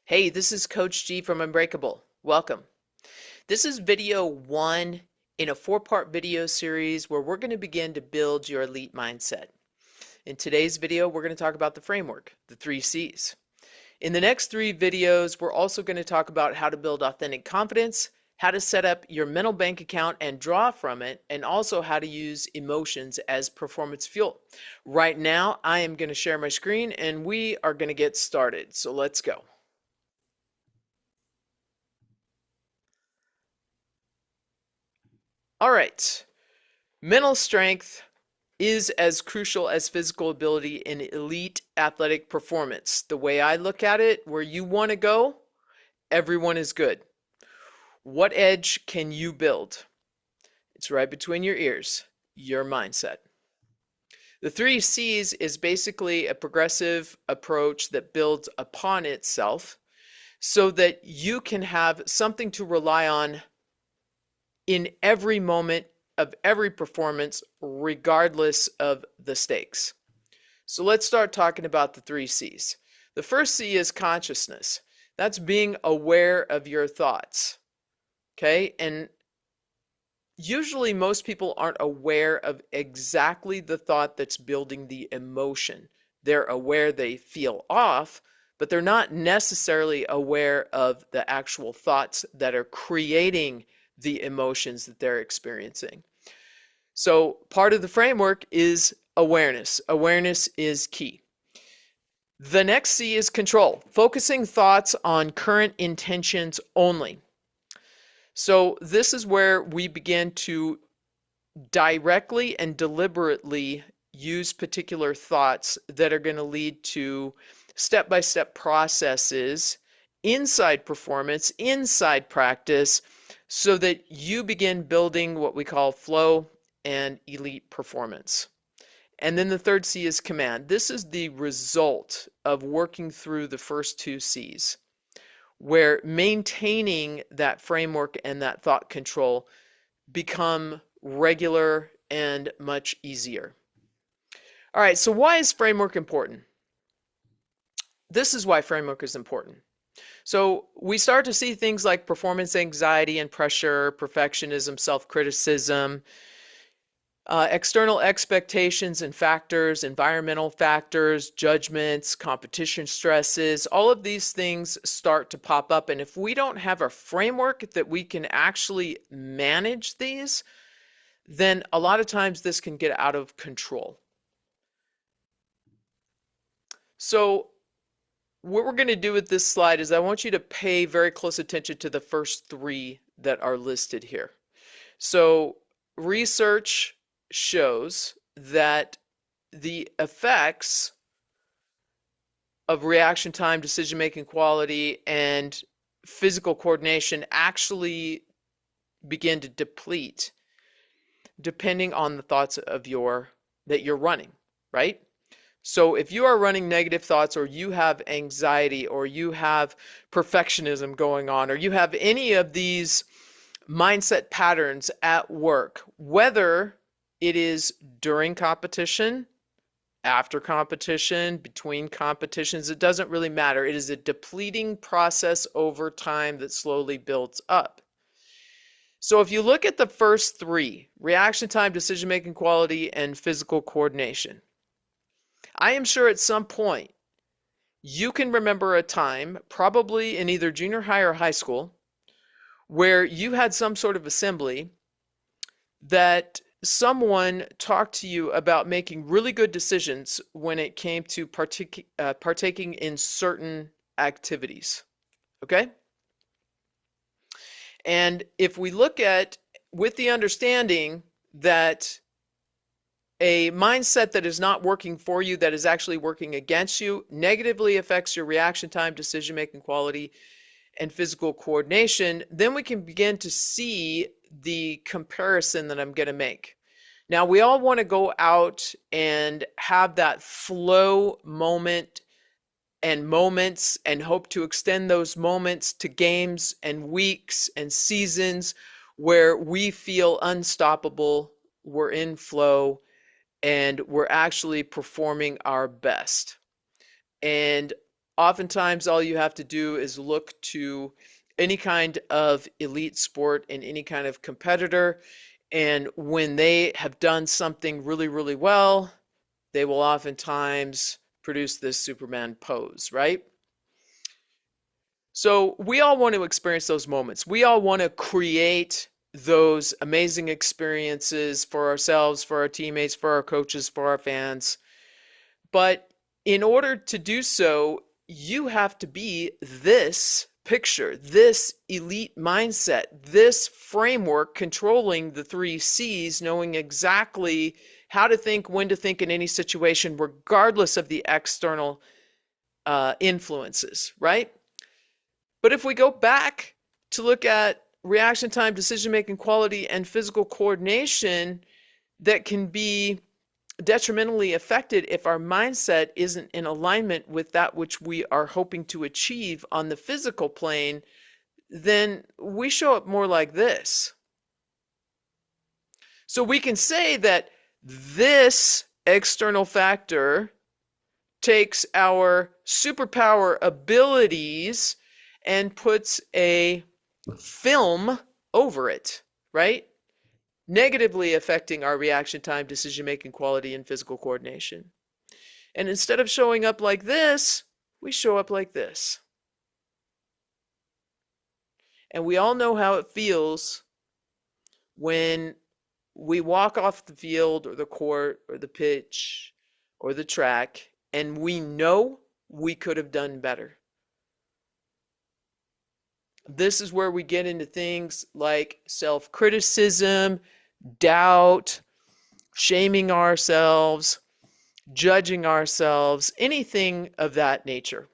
Hey, this is Coach G from Unbreakable. Welcome. This is video one in a four-part video series where we're going to begin to build your elite mindset. In today's video, we're going to talk about the framework, the 3Cs. In the next three videos, we're also going to talk about how to build authentic confidence, how to set up your mental bank account and draw from it, and also how to use emotions as performance fuel. Right now, I am going to share my screen and we are going to get started. So let's go. All right. Mental strength is as crucial as physical ability in elite athletic performance. The way I look at it, where you want to go, everyone is good. What edge can you build? It's right between your ears, your mindset. The 3Cs is basically a progressive approach that builds upon itself so that you can have something to rely on in every moment of every performance, regardless of the stakes. So let's start talking about the 3Cs. The first C is consciousness. That's being aware of your thoughts. Okay? And usually most people aren't aware of exactly the thought that's building the emotion. They're aware they feel off, but they're not necessarily aware of the actual thoughts that are creating the emotions that they're experiencing. So part of the framework is awareness. Awareness is key. The next C is control, focusing thoughts on current intentions only. So this is where we begin to directly and deliberately use particular thoughts that are going to lead to step-by-step processes inside performance, inside practice, so that you begin building what we call flow and elite performance. And then the third C is command. This is the result of working through the first two C's, where maintaining that framework and that thought control become regular and much easier. All right, so why is framework important? This is why framework is important. So we start to see things like performance anxiety and pressure, perfectionism, self-criticism, external expectations and factors, environmental factors, judgments, competition stresses, all of these things start to pop up. And if we don't have a framework that we can actually manage these, then a lot of times this can get out of control. So what we're going to do with this slide is I want you to pay very close attention to the first three that are listed here. So research shows that the effects of reaction time, decision-making quality, and physical coordination actually begin to deplete depending on the thoughts of that you're running, right? So if you are running negative thoughts, or you have anxiety, or you have perfectionism going on, or you have any of these mindset patterns at work, whether it is during competition, after competition, between competitions, it doesn't really matter. It is a depleting process over time that slowly builds up. So if you look at the first three, reaction time, decision-making quality, and physical coordination, I am sure at some point you can remember a time, probably in either junior high or high school, where you had some sort of assembly that someone talked to you about making really good decisions when it came to partaking in certain activities. Okay? And if we look at, with the understanding that a mindset that is not working for you, that is actually working against you, negatively affects your reaction time, decision-making quality, and physical coordination, then we can begin to see the comparison that I'm going to make. Now, we all want to go out and have that flow moment and moments and hope to extend those moments to games and weeks and seasons where we feel unstoppable, we're in flow, and we're actually performing our best. And Oftentimes, all you have to do is look to any kind of elite sport and any kind of competitor. And when they have done something really, really well, they will oftentimes produce this Superman pose, right? So we all want to experience those moments. We all want to create those amazing experiences for ourselves, for our teammates, for our coaches, for our fans. But in order to do so, you have to be this picture, this elite mindset, this framework controlling the 3Cs, knowing exactly how to think, when to think in any situation, regardless of the external influences, right? But if we go back to look at reaction time, decision-making quality, and physical coordination that can be detrimentally affected if our mindset isn't in alignment with that which we are hoping to achieve on the physical plane, then we show up more like this. So we can say that this external factor takes our superpower abilities and puts a film over it, right? Negatively affecting our reaction time, decision-making quality, and physical coordination. And instead of showing up like this, we show up like this. And we all know how it feels when we walk off the field or the court or the pitch or the track and we know we could have done better. This is where we get into things like self-criticism, doubt, shaming ourselves, judging ourselves, anything of that nature.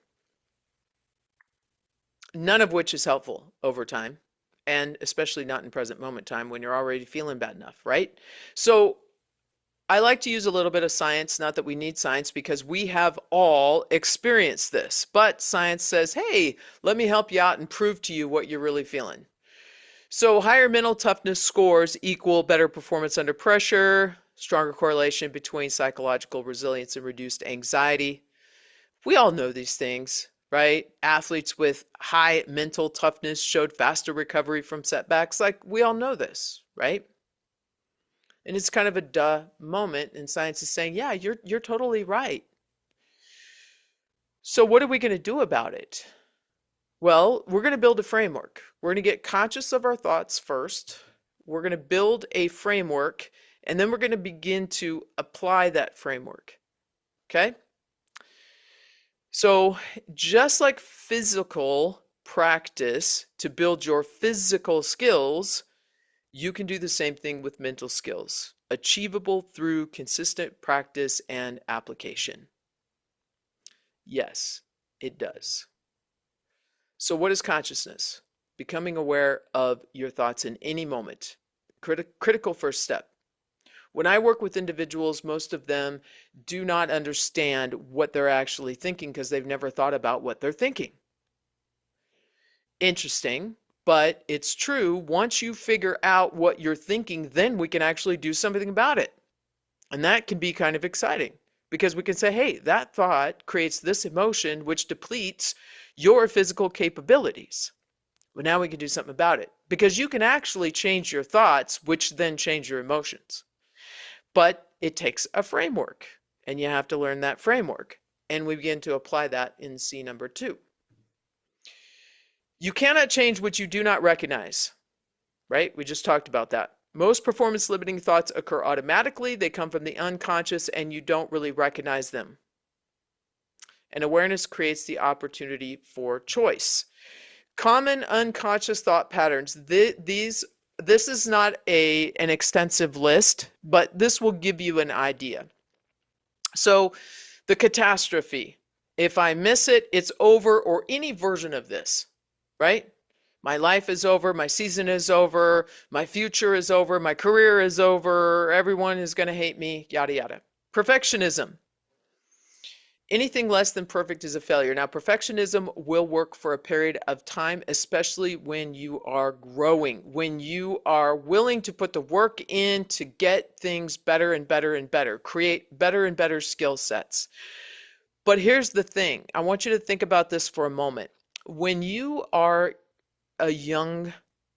None of which is helpful over time, and especially not in present moment time when you're already feeling bad enough, right? So I like to use a little bit of science, not that we need science, because we have all experienced this. But science says, hey, let me help you out and prove to you what you're really feeling. So higher mental toughness scores equal better performance under pressure, stronger correlation between psychological resilience and reduced anxiety. We all know these things, right? Athletes with high mental toughness showed faster recovery from setbacks. Like, we all know this, right? And it's kind of a duh moment, and science is saying, yeah, you're totally right. So what are we going to do about it? Well, we're going to build a framework. We're going to get conscious of our thoughts first. We're going to build a framework, and then we're going to begin to apply that framework. Okay? So just like physical practice to build your physical skills, you can do the same thing with mental skills, achievable through consistent practice and application. Yes, it does. So what is consciousness? Becoming aware of your thoughts in any moment. Critical first step. When I work with individuals, most of them do not understand what they're actually thinking because they've never thought about what they're thinking. Interesting. But it's true, once you figure out what you're thinking, then we can actually do something about it. And that can be kind of exciting because we can say, hey, that thought creates this emotion which depletes your physical capabilities. But now we can do something about it because you can actually change your thoughts, which then change your emotions. But it takes a framework, and you have to learn that framework. And we begin to apply that in C number 2. You cannot change what you do not recognize, right? We just talked about that. Most performance limiting thoughts occur automatically. They come from the unconscious and you don't really recognize them. And awareness creates the opportunity for choice. Common unconscious thought patterns. This is not an extensive list, but this will give you an idea. So the catastrophe. If I miss it, it's over, or any version of this. Right? My life is over, my season is over, my future is over, my career is over, everyone is going to hate me, yada, yada. Perfectionism. Anything less than perfect is a failure. Now, perfectionism will work for a period of time, especially when you are growing, when you are willing to put the work in to get things better and better and better, create better and better skill sets. But here's the thing. I want you to think about this for a moment. When you are a young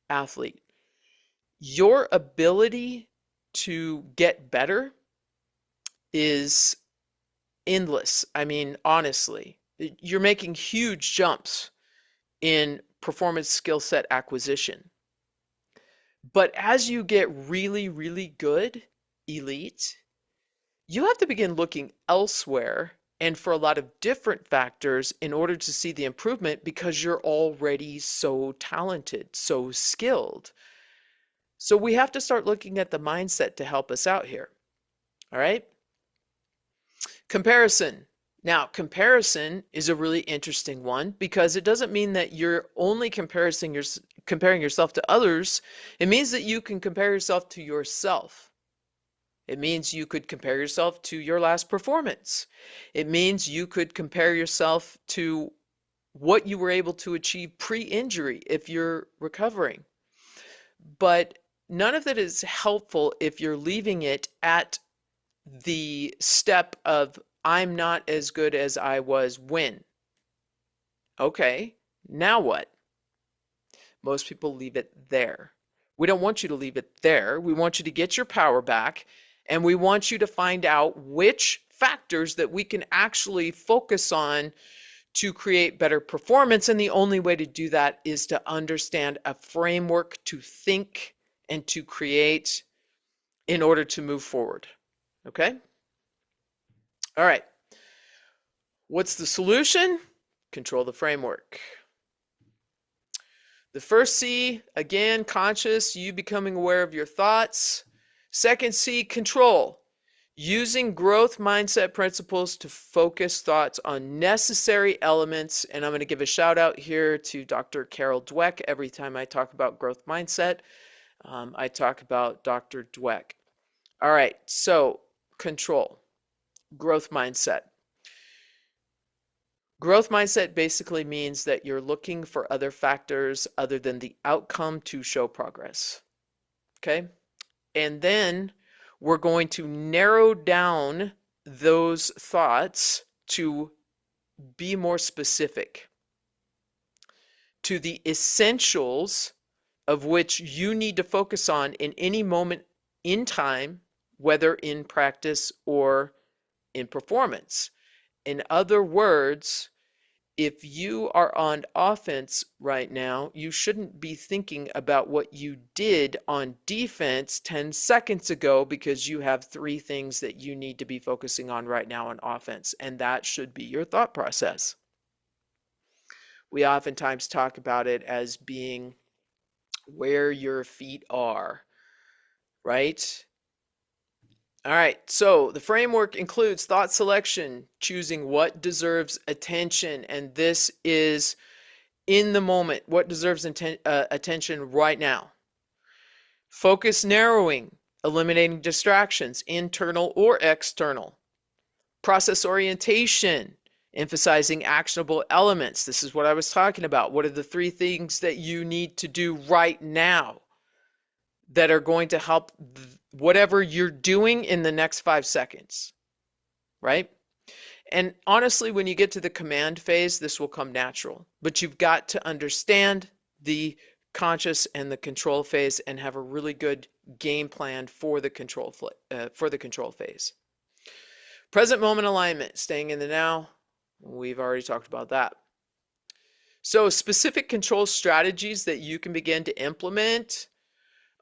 athlete, your ability to get better is endless. I mean, honestly, you're making huge jumps in performance skill set acquisition. But as you get really, really good, elite, you have to begin looking elsewhere and for a lot of different factors in order to see the improvement because you're already so talented, so skilled. So we have to start looking at the mindset to help us out here. All right? Comparison. Now, comparison is a really interesting one because it doesn't mean that you're only comparing yourself to others. It means that you can compare yourself to yourself. It means you could compare yourself to your last performance. It means you could compare yourself to what you were able to achieve pre-injury if you're recovering. But none of that is helpful if you're leaving it at the step of I'm not as good as I was when. Okay, now what? Most people leave it there. We don't want you to leave it there. We want you to get your power back, and we want you to find out which factors that we can actually focus on to create better performance. And the only way to do that is to understand a framework to think and to create in order to move forward. Okay? All right. What's the solution? Control the framework. The first C, again, conscious, you becoming aware of your thoughts. Second C, control. Using growth mindset principles to focus thoughts on necessary elements. And I'm going to give a shout out here to Dr. Carol Dweck. Every time I talk about growth mindset, I talk about Dr. Dweck. All right, so control, growth mindset. Growth mindset basically means that you're looking for other factors other than the outcome to show progress. Okay? And then we're going to narrow down those thoughts to be more specific to the essentials of which you need to focus on in any moment in time, whether in practice or in performance. In other words, if you are on offense right now, you shouldn't be thinking about what you did on defense 10 seconds ago because you have 3 things that you need to be focusing on right now on offense, and that should be your thought process. We oftentimes talk about it as being where your feet are, right? All right, so the framework includes thought selection, choosing what deserves attention, and this is in the moment, what deserves attention right now. Focus narrowing, eliminating distractions, internal or external. Process orientation, emphasizing actionable elements. This is what I was talking about. What are the 3 things that you need to do right now that are going to help whatever you're doing in the next 5 seconds, right? And honestly, when you get to the command phase, this will come natural, but you've got to understand the conscious and the control phase and have a really good game plan for the control phase. Present moment alignment, staying in the now. We've already talked about that. So specific control strategies that you can begin to implement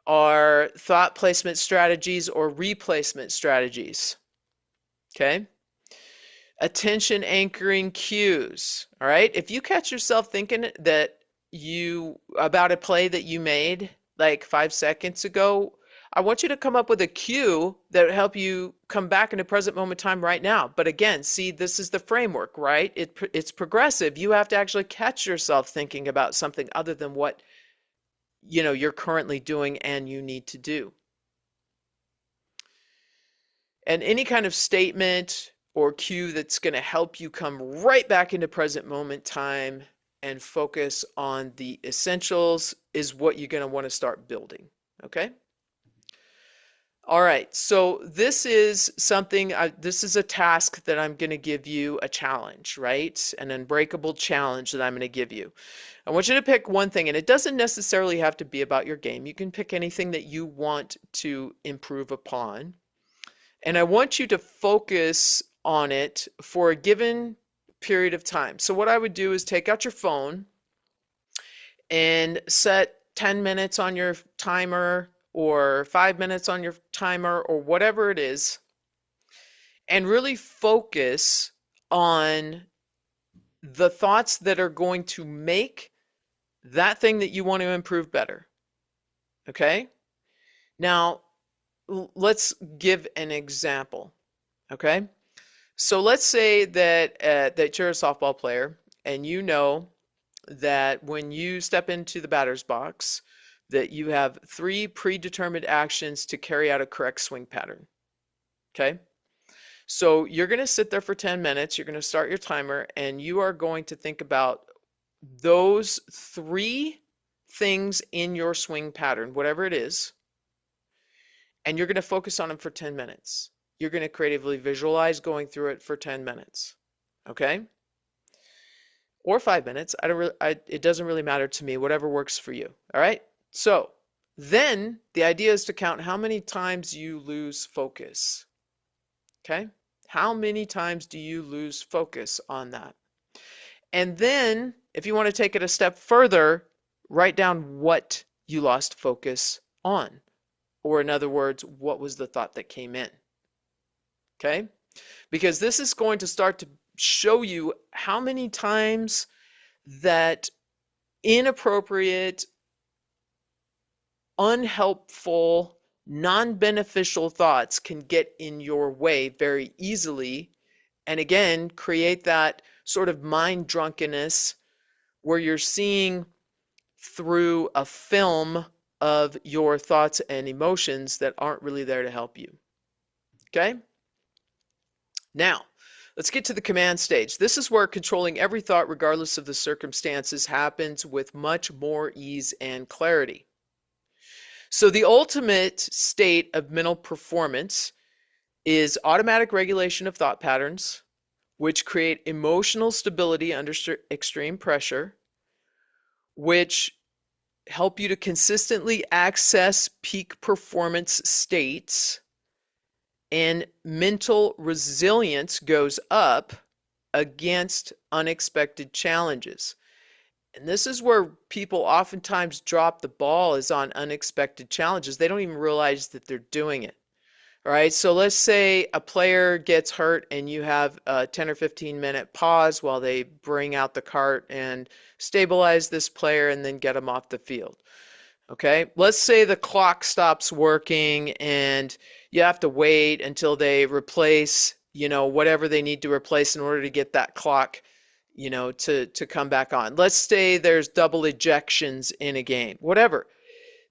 are thought placement strategies or replacement strategies. Okay? Attention anchoring cues. All right? If you catch yourself thinking that about a play that you made like 5 seconds ago, I want you to come up with a cue that will help you come back into present moment time right now. But again, see, this is the framework, right? It's progressive. You have to actually catch yourself thinking about something other than what you're currently doing and you need to do. And any kind of statement or cue that's going to help you come right back into present moment time and focus on the essentials is what you're going to want to start building. Okay? All right, so this is something, this is a task that I'm going to give you, a challenge, right? An unbreakable challenge that I'm going to give you. I want you to pick one thing, and it doesn't necessarily have to be about your game. You can pick anything that you want to improve upon. And I want you to focus on it for a given period of time. So what I would do is take out your phone and set 10 minutes on your timer or 5 minutes on your timer or whatever it is, and really focus on the thoughts that are going to make that thing that you want to improve better. Okay? Now, let's give an example. Okay? So let's say that you're a softball player and you know that when you step into the batter's box, that you have 3 predetermined actions to carry out a correct swing pattern. Okay? So you're going to sit there for 10 minutes, you're going to start your timer, and you are going to think about those 3 things in your swing pattern, whatever it is, and you're going to focus on them for 10 minutes. You're going to creatively visualize going through it for 10 minutes. Okay? Or 5 minutes. It doesn't really matter to me, whatever works for you. All right? So then the idea is to count how many times you lose focus. Okay? How many times do you lose focus on that? And then if you want to take it a step further, write down what you lost focus on. Or in other words, what was the thought that came in? Okay? Because this is going to start to show you how many times that inappropriate, unhelpful, non-beneficial thoughts can get in your way very easily, and again, create that sort of mind drunkenness where you're seeing through a film of your thoughts and emotions that aren't really there to help you. Okay? Now, let's get to the command stage. This is where controlling every thought, regardless of the circumstances, happens with much more ease and clarity. So the ultimate state of mental performance is automatic regulation of thought patterns, which create emotional stability under extreme pressure, which help you to consistently access peak performance states, and mental resilience goes up against unexpected challenges. And this is where people oftentimes drop the ball, is on unexpected challenges. They don't even realize that they're doing it. All right, so let's say a player gets hurt and you have a 10 or 15-minute pause while they bring out the cart and stabilize this player and then get them off the field. Okay, let's say the clock stops working and you have to wait until they replace, whatever they need to replace in order to get that clock, to come back on. Let's say there's double ejections in a game, whatever.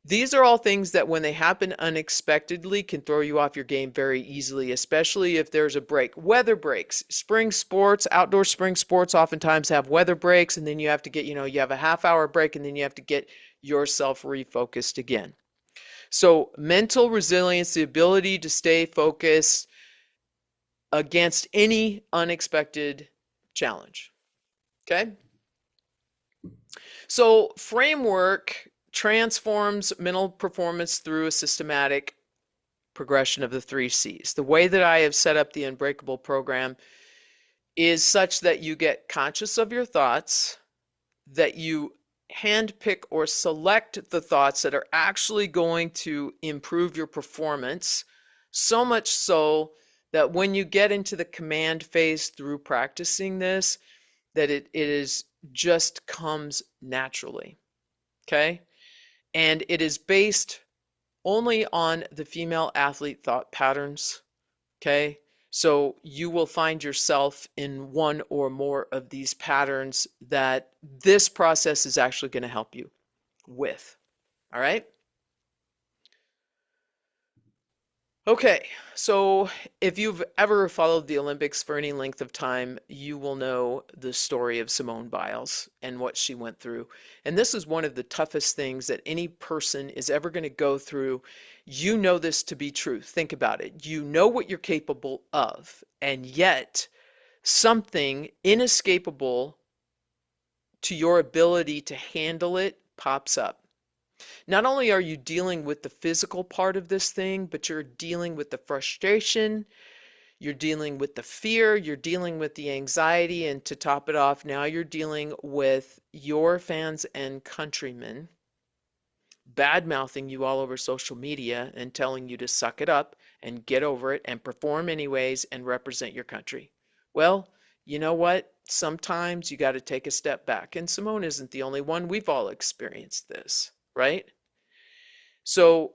These are all things that when they happen unexpectedly can throw you off your game very easily, especially if there's a break. Weather breaks, spring sports, outdoor spring sports oftentimes have weather breaks, and then you have to get, you have a half-hour break, and then you have to get yourself refocused again. So mental resilience, the ability to stay focused against any unexpected challenge. Okay? So framework transforms mental performance through a systematic progression of the 3Cs. The way that I have set up the Unbreakable program is such that you get conscious of your thoughts, that you handpick or select the thoughts that are actually going to improve your performance, so much so that when you get into the command phase through practicing this, that it is just comes naturally. Okay? And it is based only on the female athlete thought patterns. Okay? So you will find yourself in one or more of these patterns that this process is actually going to help you with. All right? Okay, so if you've ever followed the Olympics for any length of time, you will know the story of Simone Biles and what she went through. And this is one of the toughest things that any person is ever going to go through. You know this to be true. Think about it. You know what you're capable of, and yet something inescapable to your ability to handle it pops up. Not only are you dealing with the physical part of this thing, but you're dealing with the frustration, you're dealing with the fear, you're dealing with the anxiety, and to top it off, now you're dealing with your fans and countrymen bad mouthing you all over social media and telling you to suck it up and get over it and perform anyways and represent your country. Well, you know what? Sometimes you got to take a step back. And Simone isn't the only one. We've all experienced this, right? So,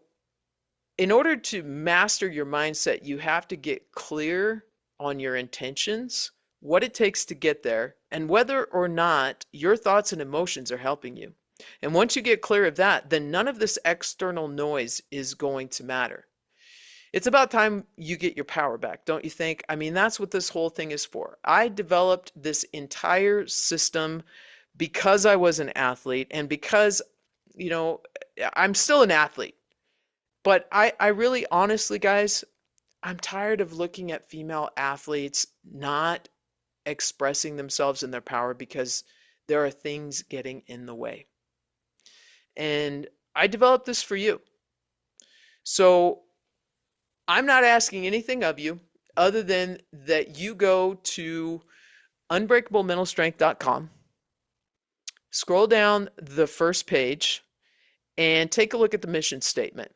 in order to master your mindset, you have to get clear on your intentions, what it takes to get there, and whether or not your thoughts and emotions are helping you. And once you get clear of that, then none of this external noise is going to matter. It's about time you get your power back, don't you think? I mean, that's what this whole thing is for. I developed this entire system because I was an athlete and because, you know, I'm still an athlete. But I really honestly, guys, I'm tired of looking at female athletes not expressing themselves in their power because there are things getting in the way. And I developed this for you. So I'm not asking anything of you other than that you go to unbreakablementalstrength.com, scroll down the first page, and take a look at the mission statement.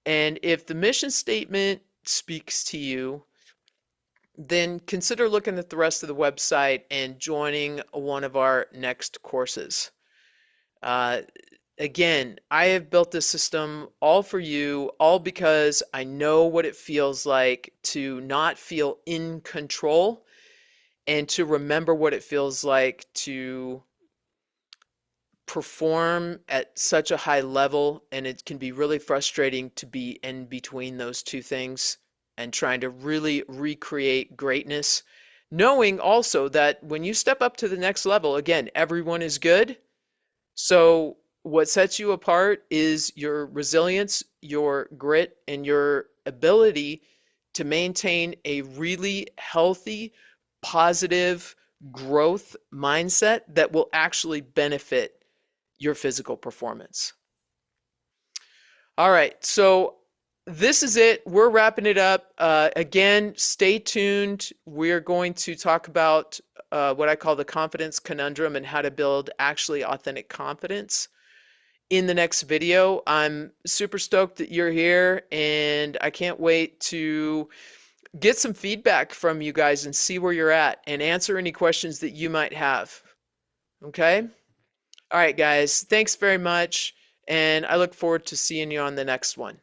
And if the mission statement speaks to you, then consider looking at the rest of the website and joining one of our next courses. Uh, Again, I have built this system all for you, all because I know what it feels like to not feel in control and to remember what it feels like to perform at such a high level. And it can be really frustrating to be in between those two things and trying to really recreate greatness, knowing also that when you step up to the next level, again, everyone is good. So what sets you apart is your resilience, your grit, and your ability to maintain a really healthy, positive growth mindset that will actually benefit your physical performance. All right, so this is it. We're wrapping it up. Again, stay tuned. We're going to talk about what I call the confidence conundrum and how to build actually authentic confidence in the next video. I'm super stoked that you're here, and I can't wait to get some feedback from you guys and see where you're at and answer any questions that you might have. Okay? All right, guys. Thanks very much, and I look forward to seeing you on the next one.